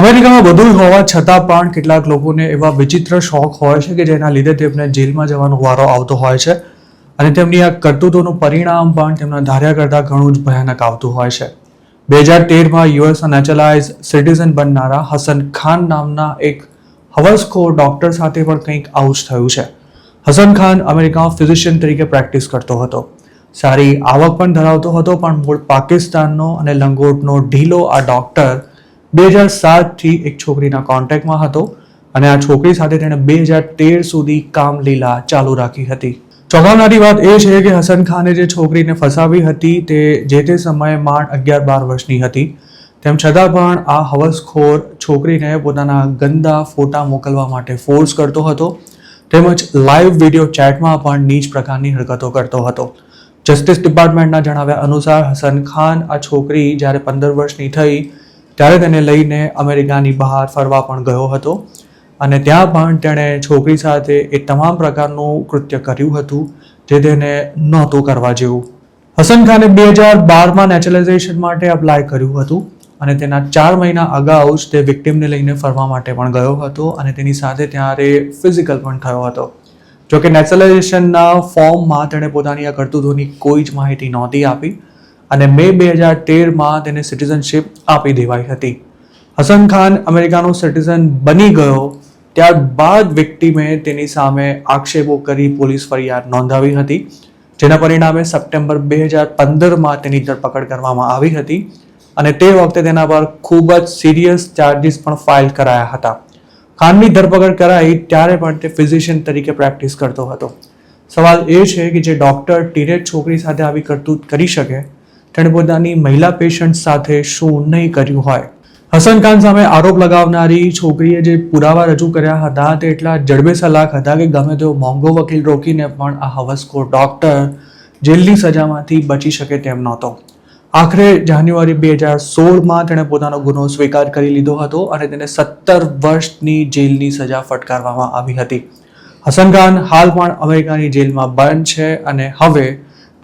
અમેરિકામાં બધું હોવા છતાં પણ કેટલાક લોકોને એવા વિચિત્ર શોખ હોય છે કે જેના લીધે તેમને જેલમાં જવાનો વારો આવતો હોય છે અને તેમની આ કરતૂતોનું પરિણામ પણ તેમના ધાર્યા કરતાં ઘણું જ ભયાનક આવતું હોય છે. 2013માં યુએસના નેચરલાઇઝ સિટીઝન બનનારા હસન ખાન નામના એક હવસખોર ડોક્ટર સાથે પણ કંઈક આવું જ થયું છે. હસન ખાન અમેરિકામાં ફિઝિશિયન તરીકે પ્રેક્ટિસ કરતો હતો. સારી આવક પણ ધરાવતો હતો, પણ મૂળ પાકિસ્તાનનો અને લંગોટનો ઢીલો આ ડોક્ટર 2007થી એક છોકરીના કોન્ટેક્ટમાં હતો અને આ છોકરી સાથે તેણે 2013 સુધી કામલીલા ચાલુ રાખી હતી. ચોંકાવનારી વાત એ છે કે હસન ખાને જે છોકરીને ફસાવી હતી તે જે સમયે માંડ 11-12 વર્ષની હતી. તેમ છતાં પણ આ હવસખોર છોકરીને પોતાના ગંદા ફોટા મોકલવા માટે ફોર્સ કરતો હતો, તેમજ લાઈવ વિડીયો ચેટમાં પણ નીચ પ્રકારની હરકતો કરતો હતો. જસ્ટિસ ડિપાર્ટમેન્ટના જણાવ્યા અનુસાર હસન ખાન આ છોકરી જ્યારે 15 વર્ષની થઈ ત્યારે તેને લઈને અમેરિકાની બહાર ફરવા પણ ગયો હતો અને ત્યાં પણ તેણે છોકરી સાથે એ તમામ પ્રકારનું કૃત્ય કર્યું હતું જે તેને નહોતું કરવા જેવું. હસન ખાને 2012માં નેચરલાઇઝેશન માટે અપ્લાય કર્યું હતું અને તેના 4 મહિના અગાઉ જ તે વિક્ટિમને લઈને ફરવા માટે પણ ગયો હતો અને તેની સાથે ત્યારે ફિઝિકલ પણ થયો હતો. જોકે નેચરલાઇઝેશનના ફોર્મમાં તેણે પોતાની આ કરતૂતોની કોઈ જ માહિતી નહોતી આપી અને મે 2013માં તેને સિટીઝનશિપ આપી દેવાઈ હતી. હસન ખાન અમેરિકાનો સિટીઝન બની ગયો ત્યારબાદ વિક્ટિમે તેની સામે આક્ષેપો કરી પોલીસ ફરિયાદ નોંધાવી હતી, જેના પરિણામે સપ્ટેમ્બર 2015માં તેની ધરપકડ કરવામાં આવી હતી અને તે વખતે તેના પર ખૂબ જ સિરિયસ ચાર્જીસ પણ ફાઇલ કરાયા હતા. ખાનની ધરપકડ કરાઈ ત્યારે પણ તે ફિઝિશિયન તરીકે પ્રેક્ટિસ કરતો હતો. સવાલ એ છે કે જે ડોક્ટર ટીનેજ છોકરી સાથે આવી કરતૂત કરી શકે, તેણે પોતાની મહિલા પેશન્ટ સાથે શું નહીં કર્યું હોય. હસન ખાન સામે આરોપ લગાવનારી છોકરીએ જે પુરાવા રજૂ કર્યા હતા તે એટલા જડબે સલાખ હતા કે ગમે તેવો મોંઘો વકીલ રોકીને પણ આ હવસખોર ડોક્ટર જેલની સજામાંથી બચી શકે તેમ નહોતો. આખરે જાન્યુઆરી 2016માં તેણે પોતાનો ગુનો સ્વીકાર કરી લીધો હતો અને તેને 17 વર્ષની જેલની સજા ફટકારવામાં આવી હતી. હસન ખાન હાલ પણ અમેરિકાની જેલમાં બંધ છે અને હવે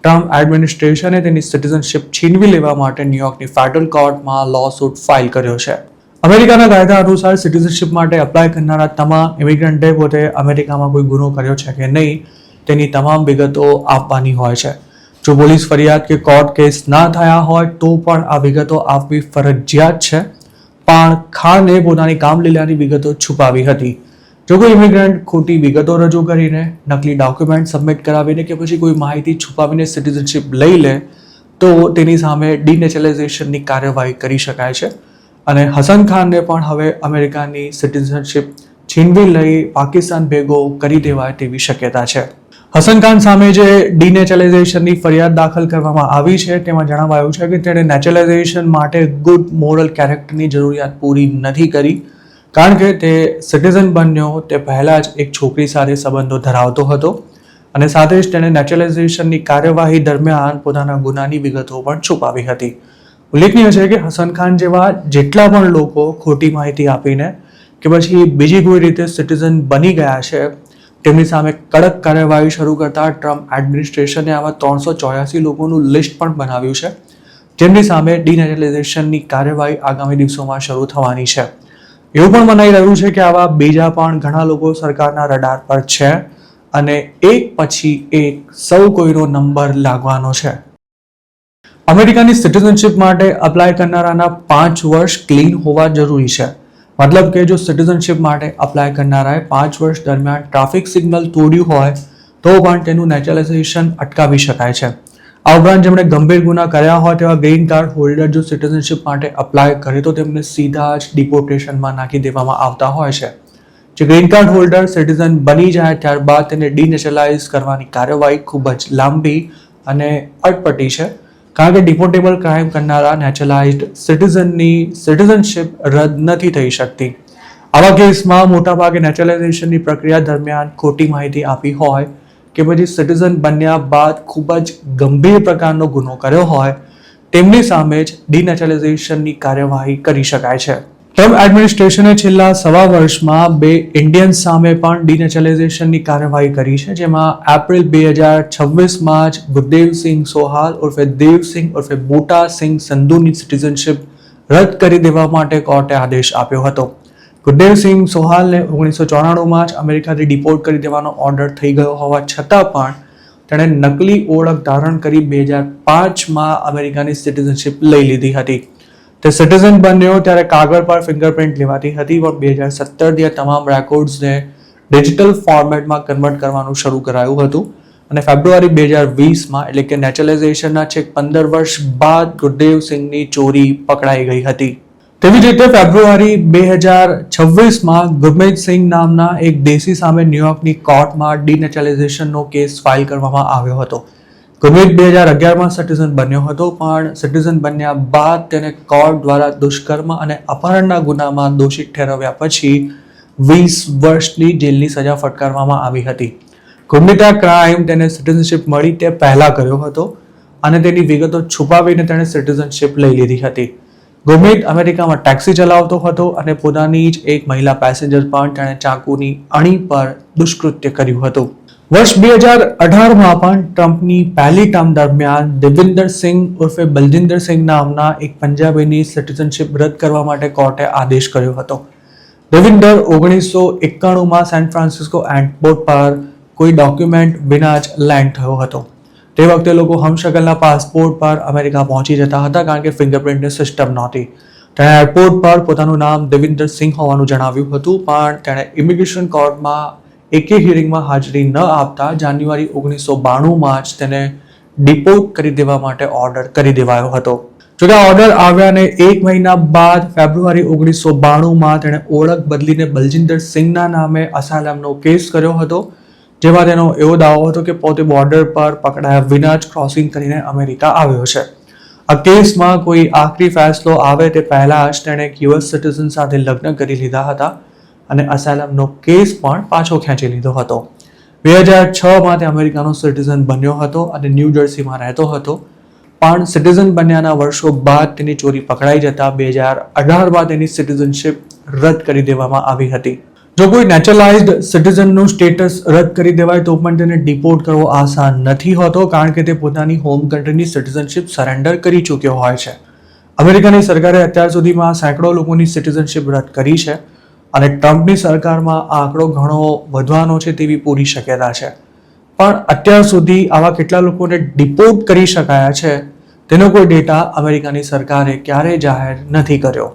ટ્રમ્પ એડમિનિસ્ટ્રેશને તેની સિટીઝનશિપ છીનવી લેવા માટે ન્યુયોર્કની ફેડરલ કોર્ટમાં લોસૂટ ફાઇલ કર્યો છે. અમેરિકાના કાયદા અનુસાર સિટીઝનશિપ માટે અપ્લાય કરનારા તમામ ઇમિગ્રન્ટે પોતે અમેરિકામાં કોઈ ગુનો કર્યો છે કે નહીં તેની તમામ વિગતો આપવાની હોય છે. જો પોલીસ ફરિયાદ કે કોર્ટ કેસ ના થયા હોય તો પણ આ વિગતો આપવી ફરજિયાત છે, પણ ખાને પોતાની કામલીલાની વિગતો છુપાવી હતી. જો કોઈ ઇમિગ્રન્ટ ખોટી વિગતો રજૂ કરીને, નકલી ડોક્યુમેન્ટ સબમિટ કરાવીને કે પછી કોઈ માહિતી છુપાવીને સિટીઝનશિપ લઈ લે તો તેની સામે ડિનેચરલાઇઝેશનની કાર્યવાહી કરી શકાય છે અને હસન ખાનને પણ હવે અમેરિકાની સિટીઝનશિપ છીનવી લઈ પાકિસ્તાન ભેગો કરી દેવાય તેવી શક્યતા છે. હસન ખાન સામે જે ડિનેચરલાઇઝેશનની ફરિયાદ દાખલ કરવામાં આવી છે તેમાં જણાવાયું છે કે તેણે નેચરલાઇઝેશન માટે ગુડ મોરલ કેરેક્ટરની જરૂરિયાત પૂરી નથી કરી, કારણ કે તે સિટીઝન બન્યો તે પહેલાં જ એક છોકરી સાથે સંબંધો ધરાવતો હતો અને સાથે જ તેણે નેચરલાઇઝેશનની કાર્યવાહી દરમિયાન પોતાના ગુનાની વિગતો પણ છુપાવી હતી. ઉલ્લેખનીય છે કે હસન ખાન જેવા જેટલા પણ લોકો ખોટી માહિતી આપીને કે પછી બીજી કોઈ રીતે સિટીઝન બની ગયા છે તેમની સામે કડક કાર્યવાહી શરૂ કરતા ટ્રમ્પ એડમિનિસ્ટ્રેશને આવા 384 લોકોનું લિસ્ટ પણ બનાવ્યું છે, જેમની સામે ડિનેચરલાઇઝેશનની કાર્યવાહી આગામી દિવસોમાં શરૂ થવાની છે. એવું પણ મનાઈ રહ્યું છે કે આવા બીજા પણ ઘણા લોકો સરકારના રડાર પર છે અને એક પછી એક સૌ કોઈનો નંબર લાગવાનો છે. અમેરિકાની સિટીઝનશિપ માટે અપ્લાય કરનારાના 5 વર્ષ ક્લીન હોવા જરૂરી છે. મતલબ કે જો સિટીઝનશિપ માટે અપ્લાય કરનારાએ 5 વર્ષ દરમિયાન ટ્રાફિક સિગ્નલ તોડ્યું હોય તો પણ તેનું નેચરલાઇઝેશન અટકાવી શકાય છે. આ ઉપરાંત જેમણે ગંભીર ગુના કર્યા હોય તેવા ગ્રીન કાર્ડ હોલ્ડર જો સિટીઝનશિપ માટે અપ્લાય કરે તો તેમને સીધા જ ડિપોર્ટેશનમાં નાખી દેવામાં આવતા હોય છે. જે ગ્રીન કાર્ડ હોલ્ડર સિટીઝન બની જાય ત્યારબાદ તેને ડિનેચરલાઇઝ કરવાની કાર્યવાહી ખૂબ જ લાંબી અને અટપટી છે, કારણ કે ડિપોર્ટેબલ ક્રાઇમ કરનારા નેચરલાઇઝ્ડ સિટીઝનની સિટીઝનશિપ રદ નથી થઈ શકતી. આવા કેસમાં મોટાભાગે નેચરલાઇઝેશનની પ્રક્રિયા દરમિયાન ખોટી માહિતી આપી હોય કે પછી સિટીઝન બન્યા બાદ ખૂબ જ ગંભીર પ્રકારનો ગુનો કર્યો હોય તેમની સામે જ ડિનેચરલાઇઝેશનની કાર્યવાહી કરી શકાય છે. ટ્રમ્પ એડમિનિસ્ટ્રેશને છેલ્લા 1.5 વર્ષમાં 2 ઇન્ડિયન્સ સામે પણ ડિનેચરલાઇઝેશનની કાર્યવાહી કરી છે, જેમાં એપ્રિલ 2026માં જ ગુરદેવ સિંહ સોહાલ ઉર્ફે દેવસિંહ ઉર્ફે બુટા સિંહ સંધુની સિટીઝનશિપ રદ કરી દેવા માટે કોર્ટે આદેશ આપ્યો હતો. ગુરદેવસિંહ સોહાલને 1994માં જ અમેરિકાથી ડિપોર્ટ કરી દેવાનો ઓર્ડર થઈ ગયો હોવા છતાં પણ તેણે નકલી ઓળખ ધારણ કરી 2005માં અમેરિકાની સિટીઝનશિપ લઈ લીધી હતી. તે સિટીઝન બન્યો ત્યારે કાગળ પર ફિંગરપ્રિન્ટ લેવાતી હતી, પણ 2017થી તમામ રેકોર્ડ્સને ડિજિટલ ફોર્મેટમાં કન્વર્ટ કરવાનું શરૂ કરાયું હતું અને ફેબ્રુઆરી 2020માં એટલે કે નેચરલાઇઝેશનના છેક 15 વર્ષ બાદ ગુરદેવસિંહની ચોરી પકડાઈ ગઈ હતી. તેવી જ રીતે ફેબ્રુઆરી 2026માં ગુરમીત સિંહ નામના એક દેશી સામે ન્યુયોર્કની કોર્ટમાં ડિનેચરલાઇઝેશનનો કેસ ફાઇલ કરવામાં આવ્યો હતો. ગુરમીત 2011માં સિટીઝન બન્યો હતો, પણ સિટીઝન બન્યા બાદ તેને કોર્ટ દ્વારા દુષ્કર્મ અને અપહરણના ગુનામાં દોષિત ઠેરવ્યા પછી 20 વર્ષની જેલની સજા ફટકારવામાં આવી હતી. ગુરમીતે આ ક્રાઇમ તેને સિટીઝનશિપ મળી તે પહેલા કર્યો હતો અને તેની વિગતો છુપાવીને તેણે સિટીઝનશિપ લઈ લીધી હતી. ગુરમીત અમેરિકામાં ટેક્સી ચલાવતો હતો અને પોતાની જ એક મહિલા પેસેન્જર પણ તેણે ચાકુની અણી પર દુષ્કૃત્ય કર્યું હતું. વર્ષ 2018માં પણ ટ્રમ્પની પહેલી ટર્મ દરમિયાન દેવિન્દર સિંહ ઉર્ફે બલજિંદર સિંહ નામના એક પંજાબીની સિટીઝનશિપ રદ કરવા માટે કોર્ટે આદેશ કર્યો હતો. દેવિન્દર 1991માં સેન ફ્રાન્સિસ્કો એરપોર્ટ પર કોઈ ડોક્યુમેન્ટ વિના જ લેન્ડ થયો હતો. તે વખતે લોકો હમશકલના પાસપોર્ટ પર અમેરિકા પહોંચી જતા હતા કારણ કે ફિંગરપ્રિન્ટની સિસ્ટમ નહોતી. તેણે એરપોર્ટ પર પોતાનું નામ દેવિન્દર સિંહ હોવાનું જણાવ્યું હતું, પણ તેણે ઇમિગ્રેશન કોર્ટમાં એકે હિયરિંગમાં હાજરી ન આપતા જાન્યુઆરી 1992માં જ તેને ડિપોર્ટ કરી દેવા માટે ઓર્ડર કરી દેવાયો હતો. જોકે ઓર્ડર આવ્યાને એક મહિના બાદ ફેબ્રુઆરી 1992માં તેણે ઓળખ બદલીને બલજિંદર સિંહના નામે અસાયલમનો કેસ કર્યો હતો, જેમાં તેનો એવો દાવો હતો કે પોતે બોર્ડર પર પકડાયા વિના જ ક્રોસિંગ કરીને અમેરિકા આવ્યો છે. આ કેસમાં કોઈ આખરી ફેસલો આવે તે પહેલા જ તેણે એક યુએસ સિટીઝન સાથે લગ્ન કરી લીધા હતા અને અસાયલમનો કેસ પણ પાછો ખેંચી લીધો હતો. 2006માં તે અમેરિકાનો સિટીઝન બન્યો હતો અને ન્યૂ જર્સીમાં રહેતો હતો, પણ સિટીઝન બન્યાના વર્ષો બાદ તેની ચોરી પકડાઈ જતા 2018માં તેની સિટીઝનશિપ રદ કરી દેવામાં આવી હતી. જો કોઈ નેચરલાઇઝ્ડ સિટીઝનનું સ્ટેટસ રદ કરી દેવાય તો પણ તેને ડિપોર્ટ કરવો આસાન નથી હોતો, કારણ કે તે પોતાની હોમ કન્ટ્રીની સિટીઝનશિપ સરેન્ડર કરી ચૂક્યો હોય છે. અમેરિકાની સરકારે અત્યાર સુધીમાં સેંકડો લોકોની સિટીઝનશિપ રદ કરી છે અને ટ્રમ્પની સરકારમાં આ આંકડો ઘણો વધવાનો છે તેવી પૂરી શક્યતા છે. પણ અત્યાર સુધી આવા કેટલા લોકોને ડિપોર્ટ કરી શકાયા છે તેનો કોઈ ડેટા અમેરિકાની સરકારે ક્યારેય જાહેર નથી કર્યો.